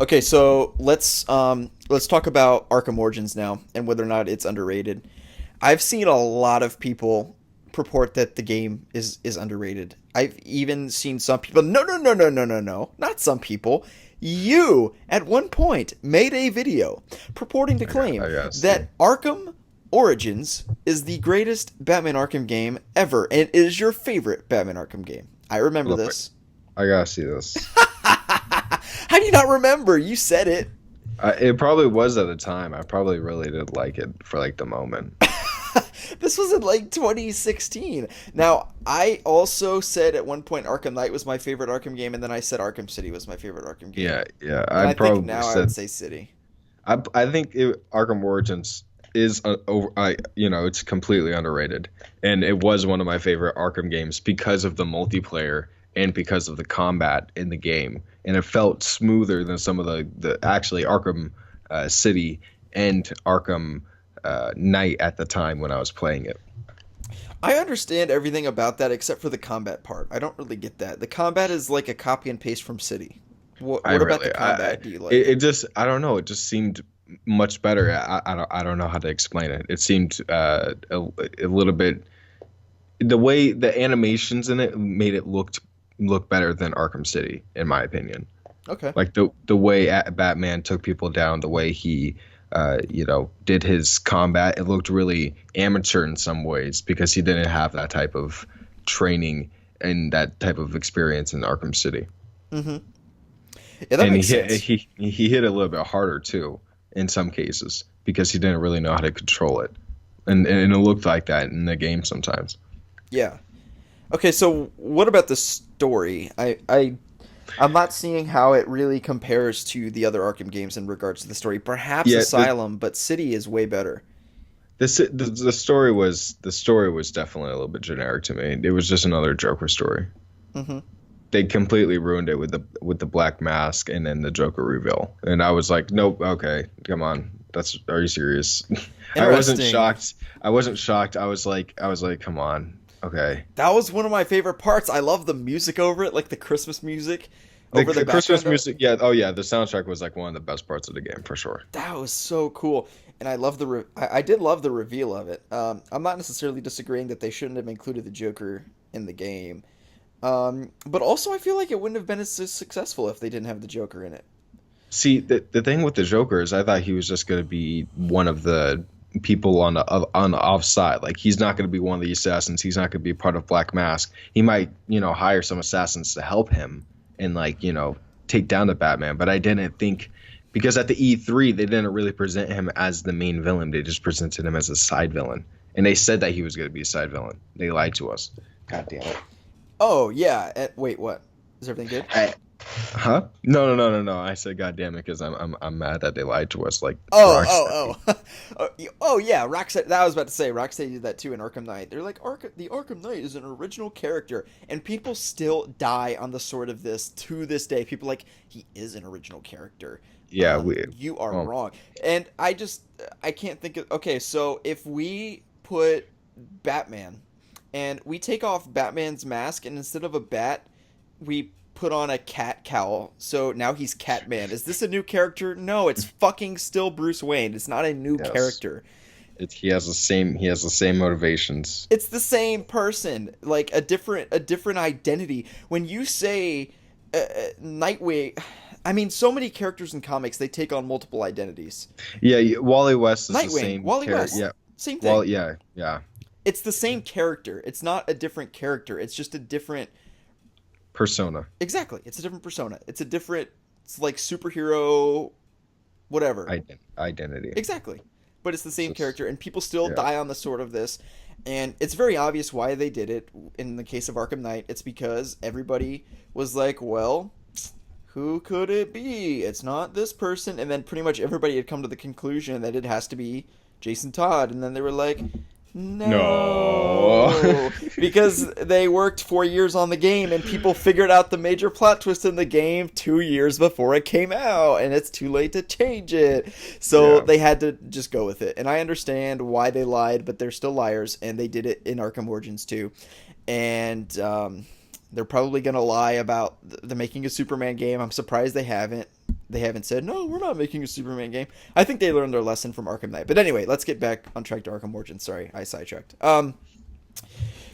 Okay, so let's talk about Arkham Origins now and whether or not it's underrated. I've seen a lot of people purport that the game is underrated. I've even seen some people. No, no, no, no, no, no, no. Not some people. You at one point made a video purporting to claim I gotta see. that Arkham Origins is the greatest Batman Arkham game ever, and it is your favorite Batman Arkham game. I remember Look, this. I gotta see this. How do you not remember? You said it. It probably was at the time. I probably really did like it for like the moment. This was in like 2016. Now, I also said at one point Arkham Knight was my favorite Arkham game, and then I said Arkham City was my favorite Arkham game. Yeah, yeah. And I I think probably now I would said say City. I think Arkham Origins is it's completely underrated, and it was one of my favorite Arkham games because of the multiplayer and because of the combat in the game, and it felt smoother than some of the actually Arkham City and Arkham Knight at the time when I was playing it. I understand everything about that except for the combat part. I don't really get that. The combat is like a copy and paste from City. What about the combat do you like? It just I don't know. It just seemed much better. I don't know how to explain it. It seemed a little bit the way the animations in it made it look better than Arkham City, in my opinion. Okay. Like the way Batman took people down, the way he did his combat, it looked really amateur in some ways because he didn't have that type of training and that type of experience in Arkham City. Mm-hmm. Yeah, that And makes sense. he hit a little bit harder too in some cases because he didn't really know how to control it, and it looked like that in the game sometimes. Yeah. Okay, so what about the story? I'm not seeing how it really compares to the other Arkham games in regards to the story. Perhaps Yeah, Asylum, but City is way better. the story was definitely a little bit generic to me. It was just another Joker story. Hmm. They completely ruined it with the Black Mask and then the Joker reveal, and I was like, nope, okay, come on, are you serious? I wasn't Interesting. shocked. I wasn't shocked. I was like, come on, okay. That was one of my favorite parts. I love the music over it, like the Christmas music The, over the the Christmas background. music, yeah, oh yeah, the soundtrack was like one of the best parts of the game for sure. That was so cool, and I love I did love the reveal of it. I'm not necessarily disagreeing that they shouldn't have included the Joker in the game, but also I feel like it wouldn't have been as successful if they didn't have the Joker in it. See, the thing with the Joker is I thought he was just going to be one of the people on the offside. Like he's not going to be one of the assassins. He's not going to be part of Black Mask. He might, hire some assassins to help him and like, take down the Batman. But I didn't think because at the E3 they didn't really present him as the main villain. They just presented him as a side villain. And they said that he was going to be a side villain. They lied to us. God damn it. Oh yeah. Wait, what? Is everything good? Huh? No, no, no, no, no. I said, God damn it, because I'm mad that they lied to us. Like Oh, Rockstar. oh yeah. Rocksteady. That I was about to say. Rocksteady did that too in Arkham Knight. They're like, the Arkham Knight is an original character, and people still die on the sword of this to this day. People are like he is an original character. Yeah, we. You are Well, wrong. And I can't think of. Okay, so if we put Batman, and we take off Batman's mask, and instead of a bat, we put on a cat cowl. So now he's Catman. Is this a new character? No, it's fucking still Bruce Wayne. It's not a new yes. character. He has the same motivations. It's the same person, like a different identity. When you say Nightwing, I mean, so many characters in comics they take on multiple identities. Yeah, Wally West is the Nightwing, same Wally character. West, Yeah, same thing. well, yeah, yeah. It's the same character. It's not a different character. It's just a different. Persona. Exactly. It's a different persona. It's a different. It's like superhero, whatever. Identity. Exactly. But it's the It's same just character, and people still yeah. die on the sword of this. And it's very obvious why they did it. In the case of Arkham Knight, it's because everybody was like, well, who could it be? It's not this person. And then pretty much everybody had come to the conclusion that it has to be Jason Todd. And then they were like, No. no. Because they worked 4 years on the game and people figured out the major plot twist in the game 2 years before it came out. And it's too late to change it. So Yeah. they had to just go with it. And I understand why they lied, but they're still liars. And they did it in Arkham Origins too. And they're probably going to lie about the making a Superman game. I'm surprised they haven't. they haven't said, no, we're not making a Superman game. I think they learned their lesson from Arkham Knight. But anyway, let's get back on track to Arkham Origins. Sorry, I sidetracked.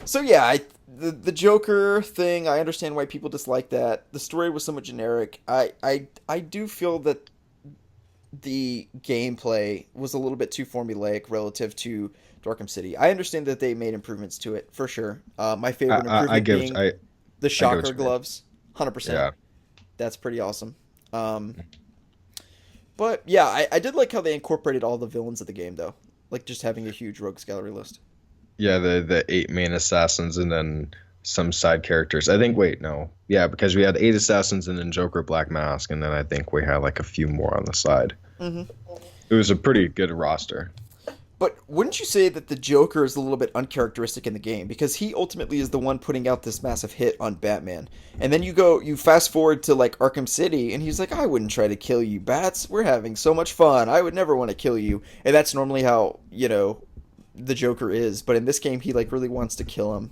So yeah, the Joker thing, I understand why people dislike that. The story was somewhat generic. I do feel that the gameplay was a little bit too formulaic relative to Arkham City. I understand that they made improvements to it, for sure. My favorite improvement being the shocker gloves. 100%. Yeah. That's pretty awesome. But yeah, I did like how they incorporated all the villains of the game, though. Like just having a huge rogues gallery list. Yeah, the 8 main assassins and then some side characters. I think, wait, no. Yeah, because we had 8 assassins and then Joker, Black Mask, and then I think we had like a few more on the side. Mm-hmm. It was a pretty good roster. But wouldn't you say that the Joker is a little bit uncharacteristic in the game? Because he ultimately is the one putting out this massive hit on Batman. And then you fast forward to like Arkham City, and he's like, I wouldn't try to kill you, Bats. We're having so much fun. I would never want to kill you. And that's normally how, the Joker is. But in this game, he like really wants to kill him.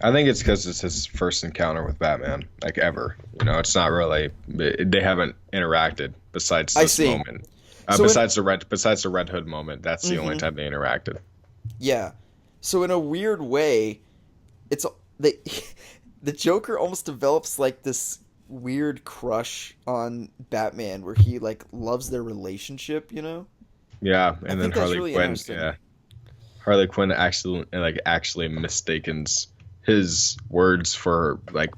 I think it's because it's his first encounter with Batman, like ever. It's not really, they haven't interacted besides this moment. Besides the Red Hood moment, that's the only time they interacted. Yeah, so in a weird way, the Joker almost develops like this weird crush on Batman, where he like loves their relationship. Yeah, and then Harley Quinn. Yeah, Harley Quinn actually mistakens his words for like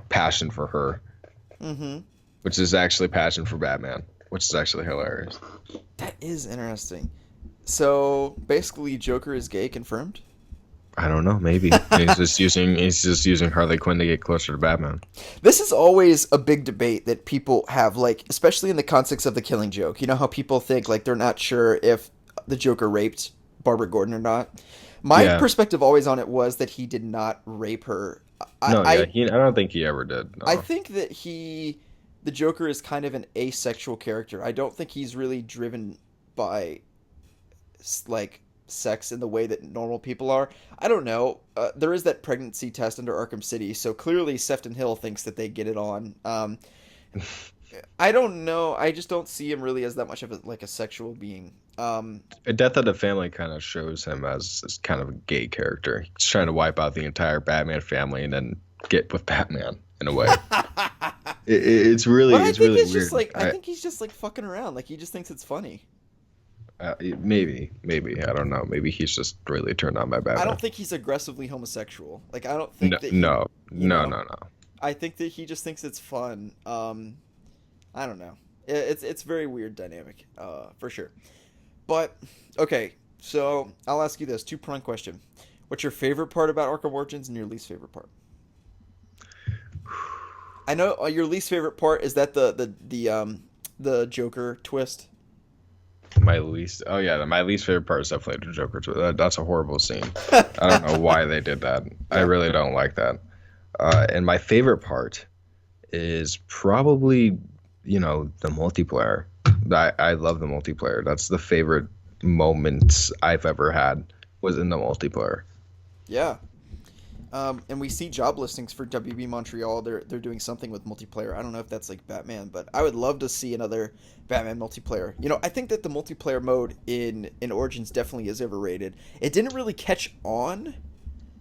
passion for her, which is actually passion for Batman. Which is actually hilarious. That is interesting. So basically, Joker is gay, confirmed? I don't know. Maybe he's just using Harley Quinn to get closer to Batman. This is always a big debate that people have, like, especially in the context of the Killing Joke. You know how people think like they're not sure if the Joker raped Barbara Gordon or not. My perspective always on it was that he did not rape her. I don't think he ever did. No. I think that the Joker is kind of an asexual character. I don't think he's really driven by, like, sex in the way that normal people are. I don't know. There is that pregnancy test under Arkham City, so clearly Sefton Hill thinks that they get it on. I don't know. I just don't see him really as that much of a sexual being. Death of the Family kind of shows him as kind of a gay character. He's trying to wipe out the entire Batman family and then get with Batman in a way. It's really weird. I think he's just like fucking around. Like he just thinks it's funny. Maybe I don't know. Maybe he's just really turned on by Batman. I don't think he's aggressively homosexual. Like I don't think no. I think that he just thinks it's fun. I don't know. It's very weird dynamic, for sure. But okay, so I'll ask you this 2-pronged question: what's your favorite part about Arkham Origins and your least favorite part? I know your least favorite part is that the Joker twist. My least favorite part is definitely the Joker twist. That's a horrible scene. I don't know why they did that. I really don't like that. And my favorite part is probably the multiplayer. I love the multiplayer. That's the favorite moments I've ever had was in the multiplayer. Yeah. And we see job listings for WB Montreal. They're doing something with multiplayer. I don't know if that's like Batman, but I would love to see another Batman multiplayer. I think that the multiplayer mode in Origins definitely is overrated. It didn't really catch on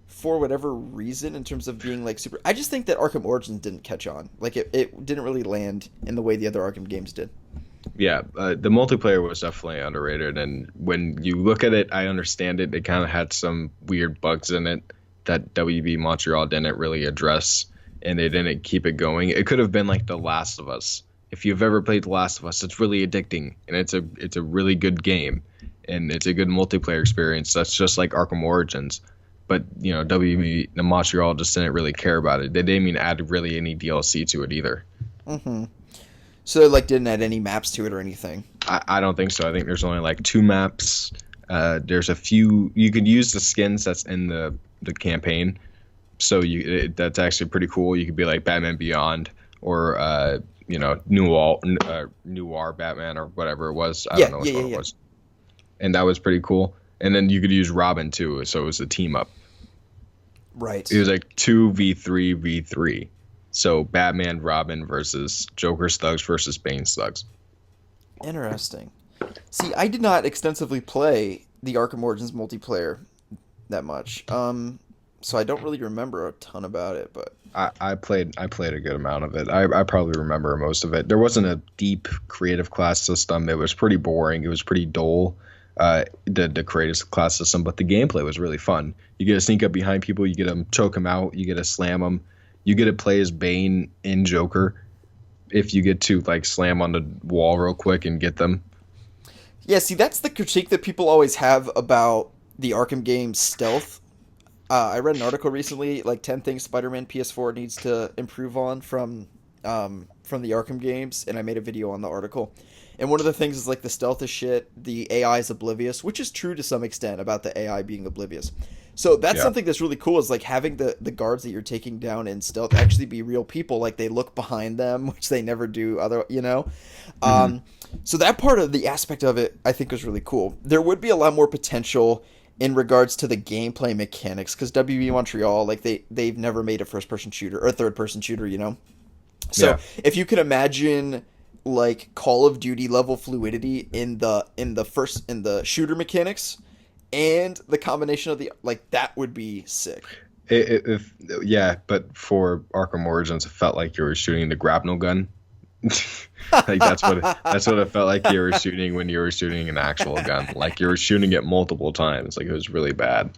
for whatever reason in terms of being like super. I just think that Arkham Origins didn't catch on. Like it didn't really land in the way the other Arkham games did. Yeah, the multiplayer was definitely underrated, and when you look at it, I understand it. It kind of had some weird bugs in it that WB Montreal didn't really address, and they didn't keep it going. It could have been like The Last of Us. If you've ever played The Last of Us, it's really addicting, and it's a really good game, and it's a good multiplayer experience. That's just like Arkham Origins. But, WB Montreal just didn't really care about it. They didn't even add really any DLC to it either. Mm-hmm. So they didn't add any maps to it or anything? I don't think so. I think there's only 2 maps. There's a few. You could use the skins that's in the campaign. So that's actually pretty cool. You could be like Batman Beyond or, Noir Batman or whatever it was. I don't know which one it was. And that was pretty cool. And then you could use Robin too. So it was a team up. Right. It was 2v3v3. So Batman, Robin versus Joker's thugs versus Bane's thugs. Interesting. See, I did not extensively play the Arkham Origins multiplayer that much. So I don't really remember a ton about it, but I played a good amount of it. I probably remember most of it. There wasn't a deep creative class system. It was pretty boring. It was pretty dull. The creative class system, but the gameplay was really fun. You get to sneak up behind people. You get to choke them out. You get to slam them. You get to play as Bane in Joker. If you get to like slam on the wall real quick and get them. yeah, see, that's the critique that people always have about the Arkham game's stealth. I read an article recently, like 10 things Spider-Man PS4 needs to improve on from the Arkham games, and I made a video on the article. And one of the things is like the stealth is shit, the AI is oblivious, which is true to some extent about the AI being oblivious. So that's something that's really cool, is like having the guards that you're taking down in stealth actually be real people, like they look behind them, which they never do So that part of the aspect of it I think was really cool. There would be a lot more potential in regards to the gameplay mechanics, because WB Montreal, like they've never made a first person shooter or a third person shooter. So if you can imagine like Call of Duty level fluidity in the shooter mechanics and the combination of the, like, that would be sick. But for Arkham Origins, it felt like you were shooting the grapnel gun. Like that's what it felt like you were shooting when you were shooting an actual gun. Like you were shooting it multiple times. Like it was really bad.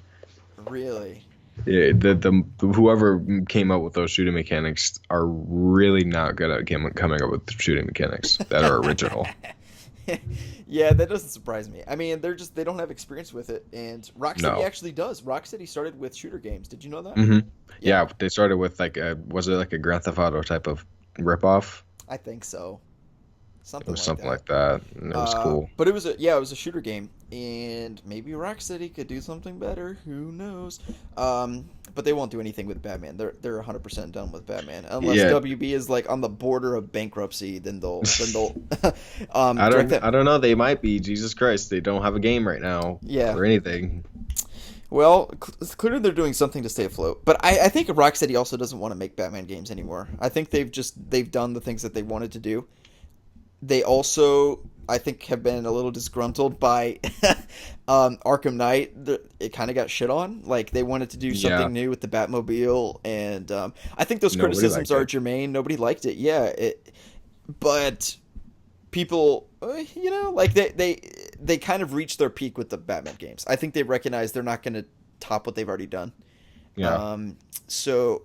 Really? Yeah, the whoever came up with those shooting mechanics are really not good at coming up with shooting mechanics that are original. Yeah, that doesn't surprise me. I mean, they don't have experience with it, and Rocksteady actually does. Rocksteady started with shooter games. Did you know that? Mm-hmm. Yeah, they started with was it like a Grand Theft Auto type of ripoff? I think so. It was something like that. And it was cool. But it was a shooter game, and maybe Rocksteady could do something better. Who knows? But they won't do anything with Batman. They're 100% done with Batman, unless WB is like on the border of bankruptcy. Then they'll I don't know. They might be. Jesus Christ, they don't have a game right now. Yeah. Or anything. Well, it's clearly they're doing something to stay afloat. But I think Rocksteady also doesn't want to make Batman games anymore. I think they've done the things that they wanted to do. They also, I think, have been a little disgruntled by Arkham Knight. It kind of got shit on. Like, they wanted to do something new with the Batmobile, and I think those criticisms are germane. Nobody liked it. But people, like they kind of reached their peak with the Batman games. I think they recognize they're not going to top what they've already done. Yeah. So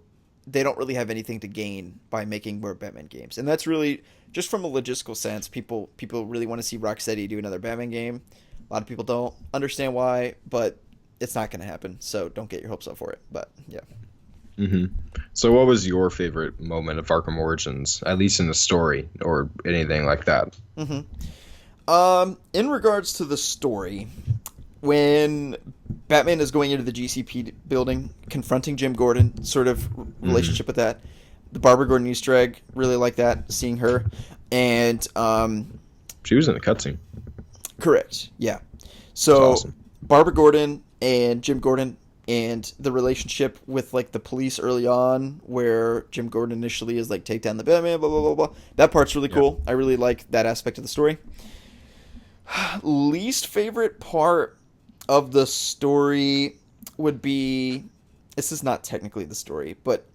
they don't really have anything to gain by making more Batman games, and that's really just from a logistical sense. People really want to see Rocksteady do another Batman game. A lot of people don't understand why, but it's not going to happen. So don't get your hopes up for it. But yeah. Mm-hmm. So what was your favorite moment of Arkham Origins, at least in the story or anything like that? Mm-hmm. In regards to the story, when Batman is going into the GCP building, confronting Jim Gordon, sort of relationship with that. The Barbara Gordon Easter egg, really like that, seeing her. And she was in the cutscene. Correct, yeah. So awesome. Barbara Gordon and Jim Gordon, and the relationship with like the police early on, where Jim Gordon initially is like, take down the Batman, blah blah blah blah. That part's really cool. I really like that aspect of the story. Least favorite part of the story would be, this is not technically the story, but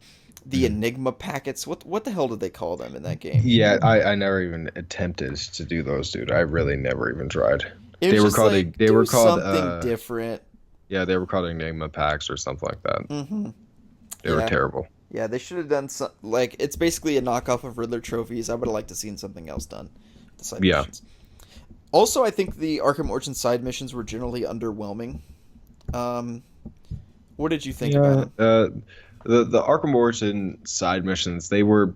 the Enigma packets. What the hell did they call them in that game? Yeah, I never even attempted to do those, dude. I really never even tried. They were called something different. Yeah, they were called Enigma packs or something like that. Mm-hmm. They were terrible. Yeah, they should have done some, like, it's basically a knockoff of Riddler trophies. I would have liked to seen something else done. The side missions. Also, I think the Arkham Origins side missions were generally underwhelming. What did you think about them? The Arkham Origins side missions, they were,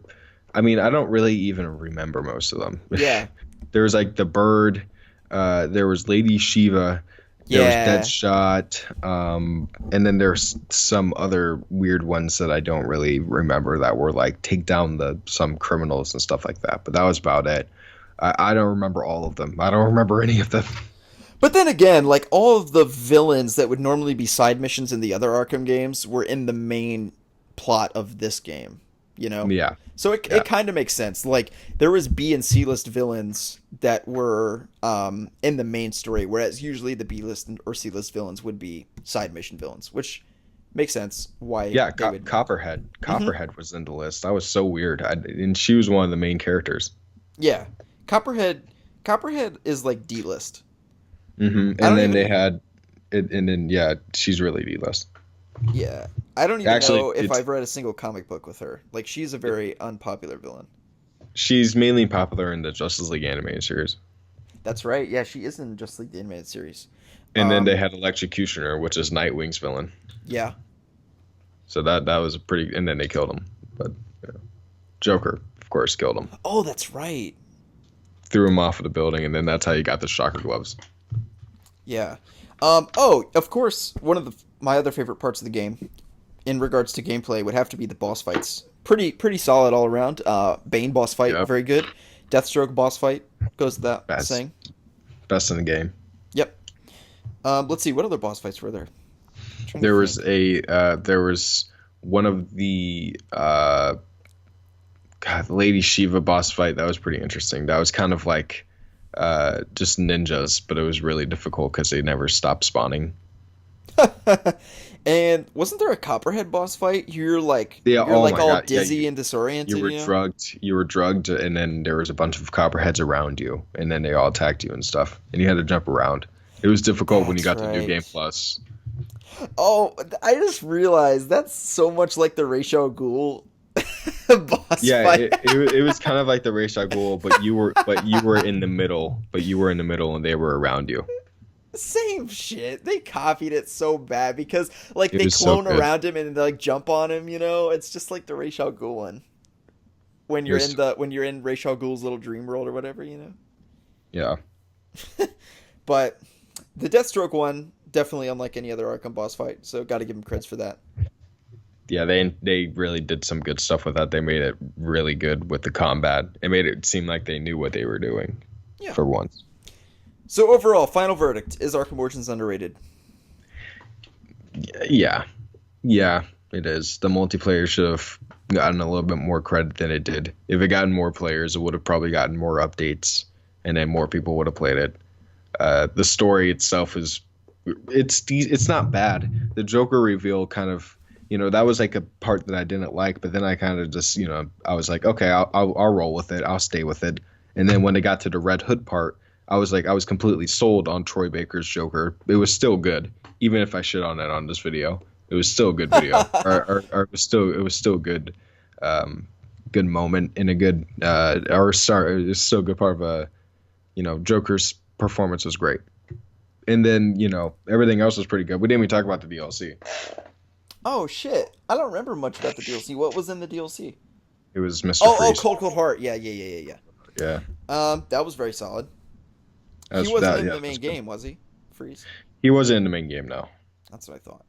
I mean, I don't really even remember most of them. Yeah. There was like the Bird, there was Lady Shiva, there was Deadshot, and then there's some other weird ones that I don't really remember that were like take down some criminals and stuff like that. But that was about it. I don't remember all of them. I don't remember any of them. But then again, like, all of the villains that would normally be side missions in the other Arkham games were in the main plot of this game. you know? Yeah. So it kind of makes sense. Like, there was B and C list villains that were in the main story, whereas usually the B list or C list villains would be side mission villains, which makes sense why Yeah, they would. Copperhead. Mhm. Copperhead was in the list. That was so weird. And she was one of the main characters. Yeah. Copperhead is like D list. And I don't then even. they had it, and then she's really D-list. Yeah. I don't even Actually, know if I've read a single comic book with her. Like, she's a very unpopular villain. she's mainly popular in the Justice League animated series. That's right. Yeah, she is in Just League the Animated Series. And then Um, they had Electrocutioner, which is Nightwing's villain. yeah. So that was a pretty, and then they killed him. But you know, Joker, of course, killed him. Oh, that's right. Threw him off of the building, and then that's how you got the shocker gloves. Yeah. Oh, of course, one of my other favorite parts of the game, in regards to gameplay, would have to be the boss fights. Pretty solid all around. Bane boss fight, Yep. very good. Deathstroke boss fight goes without Best. saying. Best in the game. Yep. Let's see, what other boss fights were there? There was one of the the Lady Shiva boss fight that was pretty interesting. That was kind of like just ninjas, but it was really difficult because they never stopped spawning. And wasn't there a Copperhead boss fight? You're like Yeah, you're oh like my all God, yeah, dizzy and disoriented. You were drugged. You were drugged, and then there was a bunch of copperheads around you, and then they all attacked you and stuff, and you had to jump around. It was difficult when you got That's to New right. Game Plus. Oh, I just realized that's so much like the Ra's al Ghul boss Yeah, fight. it was kind of like the Ra's al Ghul, but you were in the middle, and they were around you. Same shit. They copied it so bad because like It they was so clone good. around him and they like jump on him. You know, it's just like the Ra's al Ghul one. When you're It was- in Ra's al Ghul's little dream world or whatever, you know. Yeah, But the Deathstroke one definitely unlike any other Arkham boss fight. So got to give him creds for that. yeah, they really did some good stuff with that. They made it really good with the combat. It made it seem like they knew what they were doing. Yeah. For once. So overall, final verdict: is Arkham Origins underrated? Yeah, it is. The multiplayer should have gotten a little bit more credit than it did. If it gotten more players, it would have probably gotten more updates, and then more people would have played it. The story itself it's not bad. The Joker reveal kind of, that was like a part that I didn't like, but then I kind of just, I was like, okay, I'll roll with it. I'll stay with it. And then when they got to the Red Hood part, I was completely sold on Troy Baker's Joker. It was still good, even if I shit on it on this video. It was still a good video, or it was still good, good moment and a good, it was still a good part of Joker's performance was great. And then everything else was pretty good. We didn't even talk about the DLC. Oh shit! I don't remember much about the DLC. What was in the DLC? It was Mr. Oh, Freeze. Cold Heart. Yeah. Yeah. That was very solid. That's- He wasn't that- in yeah, the main that's good. game, was he? Freeze. He wasn't in the main game, no. That's what I thought.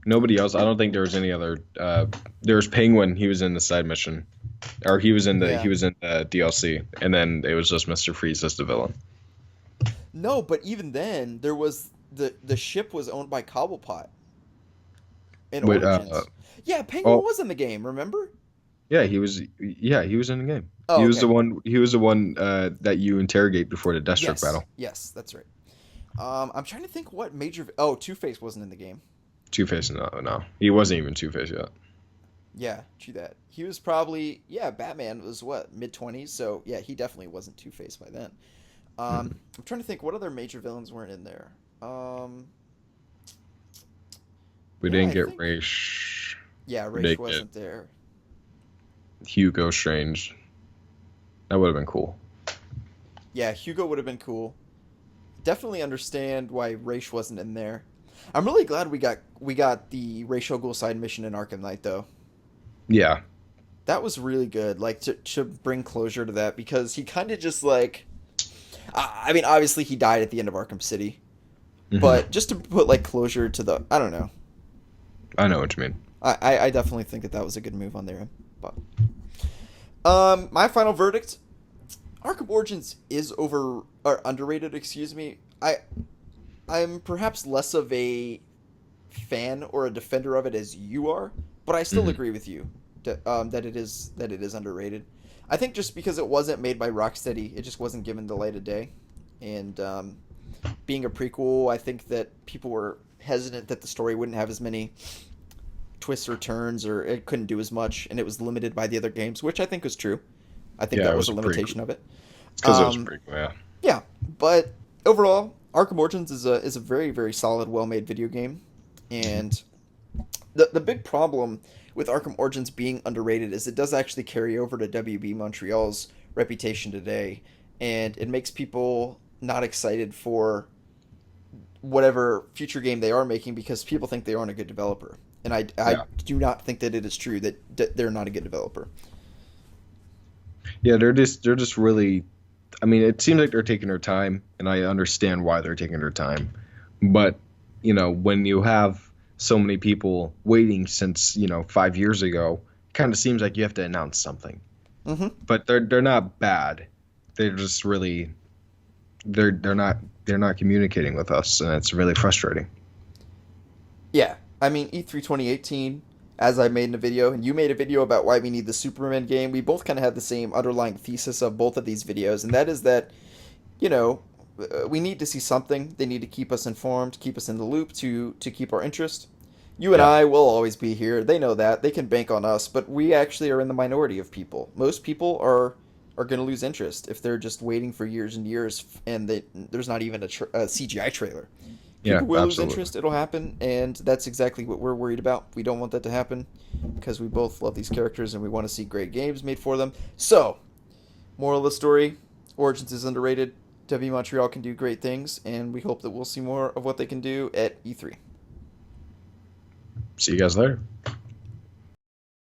Nobody else. I don't think there was any other. There was Penguin. He was in the side mission, or he was in the DLC, and then it was just Mr. Freeze as the villain. No, but even then, there was the ship was owned by Cobblepot. In Wait, Origins. Yeah, Penguin oh. was in the game. Remember? Yeah, he was. Yeah, he was in the game. Oh, he was okay. the one. He was the one that you interrogate before the Deathstroke Yes. battle. Yes, that's right. I'm trying to think what major. Oh, Two-Face wasn't in the game. Two-Face, no, he wasn't even Two-Face yet. Yeah, true that. He was probably Batman was what, mid-20s, so yeah, he definitely wasn't Two-Face by then. I'm trying to think what other major villains weren't in there. We Yeah, didn't I get think- Raish, Yeah, They Ra's did. wasn't there. Hugo Strange. That would have been cool. Yeah, Hugo would have been cool. Definitely understand why Ra's wasn't in there. I'm really glad we got the Ra's al Ghul side mission in Arkham Knight though. Yeah, That was really good, like to bring closure to that because he kind of just like, I mean, obviously he died at the end of Arkham City, but just to put like closure to the, I don't know. I know what you mean. I definitely think that was a good move on their end. But my final verdict: Arkham Origins is underrated. Excuse me. I'm perhaps less of a fan or a defender of it as you are, but I still agree with you. that it is underrated. I think just because it wasn't made by Rocksteady, it just wasn't given the light of day. And being a prequel, I think that people were hesitant that the story wouldn't have as many twists or turns, or it couldn't do as much, and it was limited by the other games, which I think was true. I think Yeah, that it was was a a limitation prequel. of it. It's because it was a Um, prequel. Yeah. yeah, but overall, Arkham Origins is a very very solid, well made video game, and the big problem with Arkham Origins being underrated is it does actually carry over to WB Montreal's reputation today, and it makes people not excited for whatever future game they are making because people think they aren't a good developer. And I Yeah. do not think that it is true that they're not a good developer. Yeah, they're just really. I mean, it seems like they're taking their time, and I understand why they're taking their time. But when you have so many people waiting since 5 years ago, it kind of seems like you have to announce something. Hmm. But they're not bad. They're just really they're not communicating with us, and it's really frustrating. Yeah, I mean E3 2018, as I made in a video, and you made a video about why we need the Superman game. We both kind of had the same underlying thesis of both of these videos, and that is that you know we need to see something. They need to keep us informed, keep us in the loop to keep our interest. You and Yeah, I will always be here. They know that. They can bank on us, but we actually are in the minority of people. Most people are going to lose interest if they're just waiting for years and years and there's not even a CGI trailer. yeah, People will lose absolutely. interest. It'll happen, and that's exactly what we're worried about. We don't want that to happen because we both love these characters and we want to see great games made for them. So, moral of the story: Origins is underrated. W Montreal can do great things, and we hope that we'll see more of what they can do at E3. See you guys later.